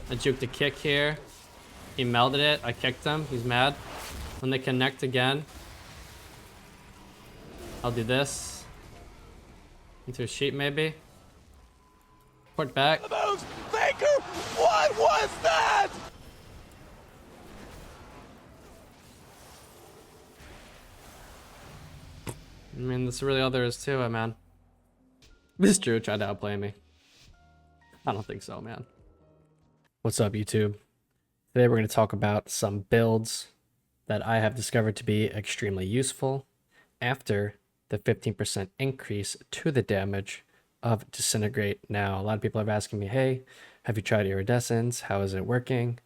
I juked a kick here. He melded it. I kicked him. He's mad. When they connect again, I'll do this. Into a sheep, maybe. Port back. Those Faker! What was that? I mean, that's really all there is to it, man. This Drew tried to outplay me. I don't think so, man. What's up, YouTube? Today we're going to talk about some builds that I have discovered to be extremely useful after the 15% increase to the damage of Disintegrate. Now, a lot of people have asking me, hey, have you tried Iridescence? How is it working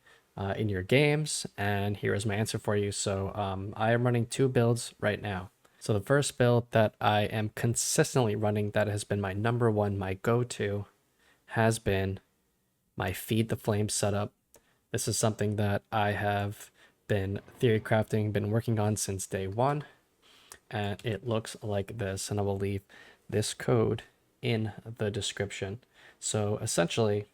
in your games? And here is my answer for you. So I am running two builds right now. So the first build that I am consistently running that has been my number one, my go-to, has been my Feed the Flame setup. This is something that I have been theory crafting, been working on since day one. And it looks like this, and I will leave this code in the description. So essentially,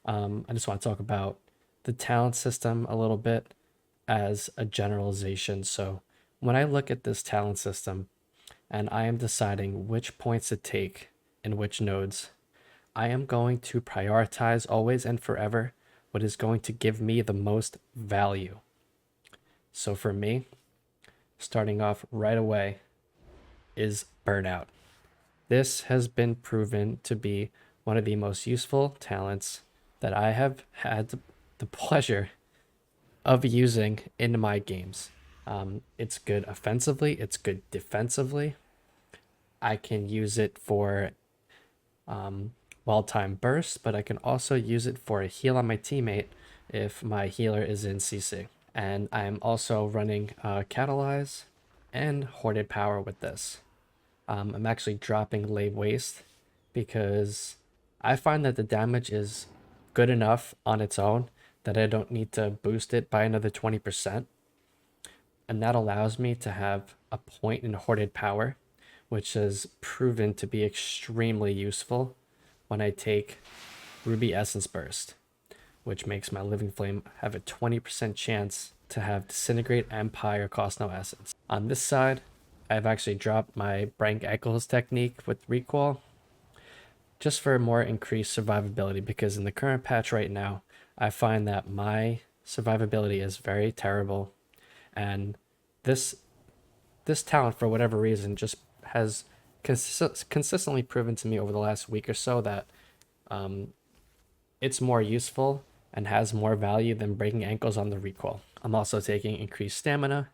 I just want to talk about the talent system a little bit as a generalization. So when I look at this talent system and I am deciding which points to take in which nodes, I am going to prioritize always and forever what is going to give me the most value. So for me, starting off right away is Burnout. This has been proven to be one of the most useful talents that I have had the pleasure of using in my games. It's good offensively, it's good defensively. I can use it for well-timed bursts, but I can also use it for a heal on my teammate if my healer is in CC. And I'm also running Catalyze and Hoarded Power with this. I'm actually dropping Lave Waste because I find that the damage is good enough on its own that I don't need to boost it by another 20%. And that allows me to have a point in Hoarded Power, which has proven to be extremely useful when I take Ruby Essence Burst, which makes my Living Flame have a 20% chance to have Disintegrate Empire cost no essence. On this side, I've actually dropped my Brank Echoes technique with Recoil just for more increased survivability, because in the current patch right now, I find that my survivability is very terrible, and this talent, for whatever reason, just has consistently proven to me over the last week or so that it's more useful and has more value than breaking ankles on the Recoil. I'm also taking increased stamina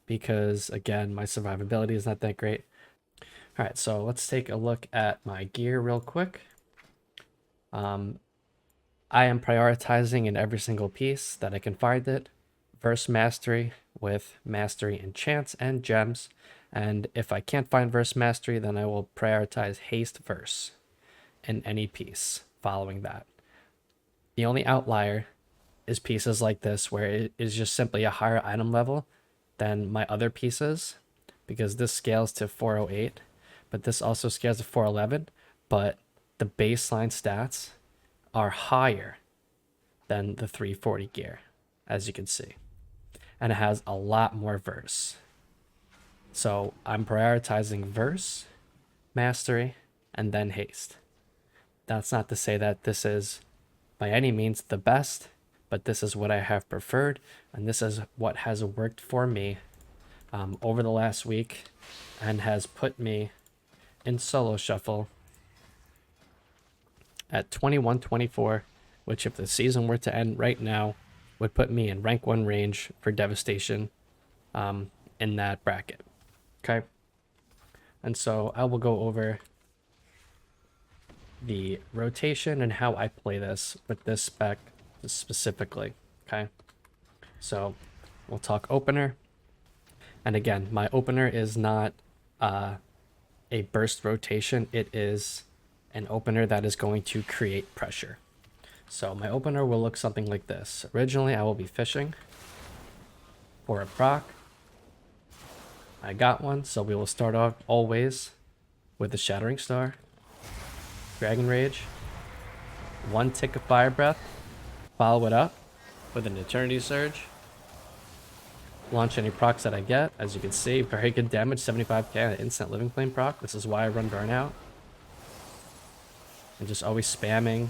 because, again, my survivability is not that great. All right, so let's take a look at my gear real quick. I am prioritizing in every single piece that I can find it. Verse Mastery with Mastery in Chants and Gems. And if I can't find Verse Mastery, then I will prioritize Haste Verse in any piece following that. The only outlier is pieces like this, where it is just simply a higher item level than my other pieces, because this scales to 408, but this also scales to 411, but the baseline stats are higher than the 340 gear, as you can see. And it has a lot more verse. So I'm prioritizing verse, mastery, and then haste. That's not to say that this is by any means the best, but this is what I have preferred, and this is what has worked for me over the last week and has put me in solo shuffle at 21-24, which, if the season were to end right now, would put me in rank 1 range for Devastation in that bracket. Okay, and so I will go over the rotation and how I play this with this spec specifically. Okay, so we'll talk opener, and again, my opener is not a burst rotation. It is an opener that is going to create pressure. So my opener will look something like this. Originally, I will be fishing for a proc. I got one, so we will start off always with the Shattering Star, Dragon Rage, one tick of Fire Breath, Follow it up with an Eternity Surge. Launch any procs that I get. As you can see, very good damage, 75k on instant Living Flame proc. This is why I run Burnout. And just always spamming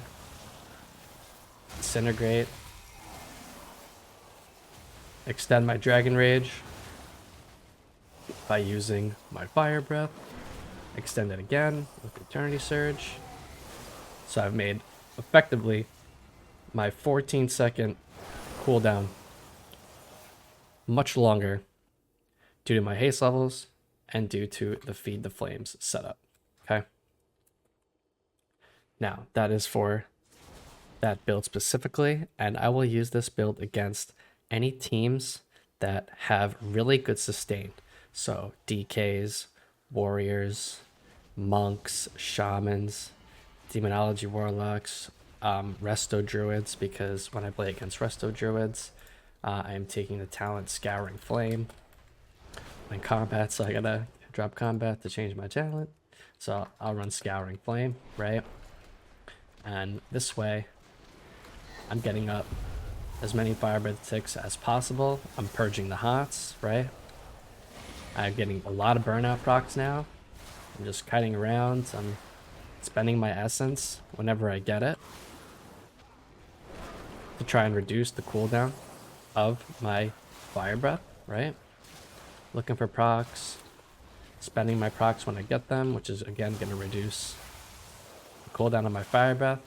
Disintegrate. Extend my Dragon Rage by using my Fire Breath. Extend it again with Eternity Surge. So I've made effectively my 14-second cooldown much longer due to my haste levels and due to the Feed the Flames setup. Okay. Now that is for that build specifically, and I will use this build against any teams that have really good sustain. So DKs, warriors, monks, shamans, demonology warlocks, resto druids, because when I play against resto druids, I am taking the talent Scouring Flame. In combat, so I gotta drop combat to change my talent. So I'll run Scouring Flame, right? And this way, I'm getting up as many Fire Breath ticks as possible. I'm purging the hots, right? I'm getting a lot of burnout procs now. I'm just kiting around. I'm spending my essence whenever I get it to try and reduce the cooldown of my Fire Breath, right? Looking for procs, spending my procs when I get them, which is again going to reduce the cooldown of my Fire Breath.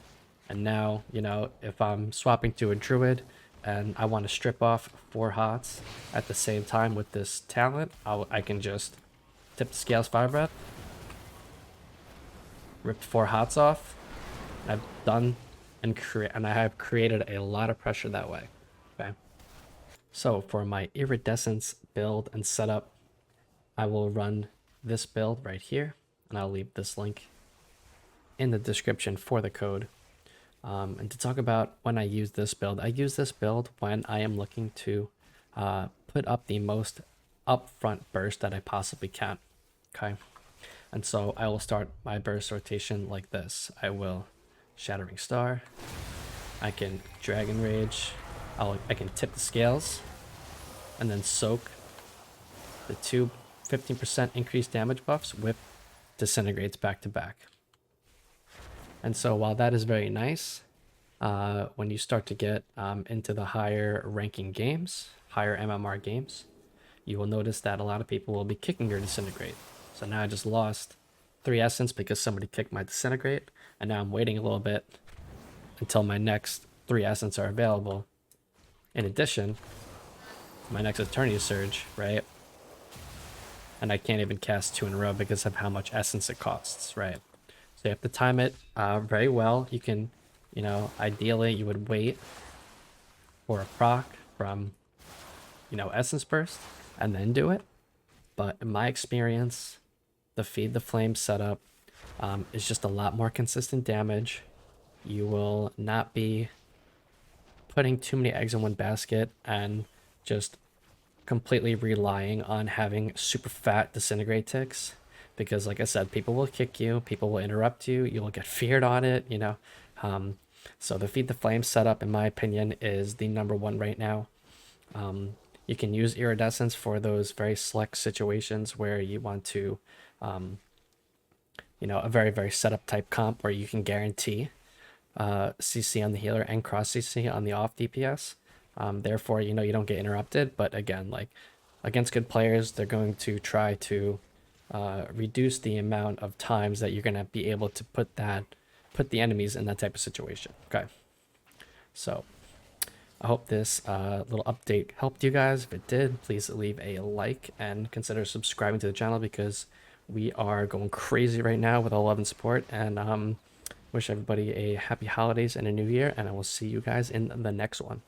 And now, you know, if I'm swapping to a druid and I want to strip off 4 hots at the same time with this talent, I can just tip the Scales Fire Breath, rip 4 hots off. I've done and I have created a lot of pressure that way. Okay. So for my Iridescence build and setup, I will run this build right here, and I'll leave this link in the description for the code. And to talk about when I use this build, I use this build when I am looking to put up the most upfront burst that I possibly can. Okay. And so I will start my burst rotation like this. I will Shattering Star. I can Dragon Rage. I can tip the Scales and then soak the 2 15% increased damage buffs with Disintegrates back to back. And so while that is very nice, when you start to get into the higher ranking games, higher MMR games, you will notice that a lot of people will be kicking your Disintegrate. So now I just lost 3 essence because somebody kicked my Disintegrate, and now I'm waiting a little bit until my next 3 essence are available. In addition, my next Eternity Surge, right? And I can't even cast 2 in a row because of how much essence it costs, right? So you have to time it very well. You can, you know, ideally you would wait for a proc from, you know, Essence Burst and then do it. But in my experience, the Feed the Flame setup is just a lot more consistent damage. You will not be putting too many eggs in one basket and just completely relying on having super fat Disintegrate ticks, because like I said, people will kick you, people will interrupt you, you will get feared on it, you know. So the Feed the Flame setup, in my opinion, is the #1 right now. You can use Iridescence for those very select situations where you want to, you know, a very, very setup type comp where you can guarantee CC on the healer and cross CC on the off DPS. Therefore, you know, you don't get interrupted. But again, like against good players, they're going to try to reduce the amount of times that you're going to be able to put the enemies in that type of situation. Okay. So I hope this little update helped you guys. If it did, please leave a like and consider subscribing to the channel, because we are going crazy right now with all love and support. And wish everybody a happy holidays and a new year, and I will see you guys in the next one.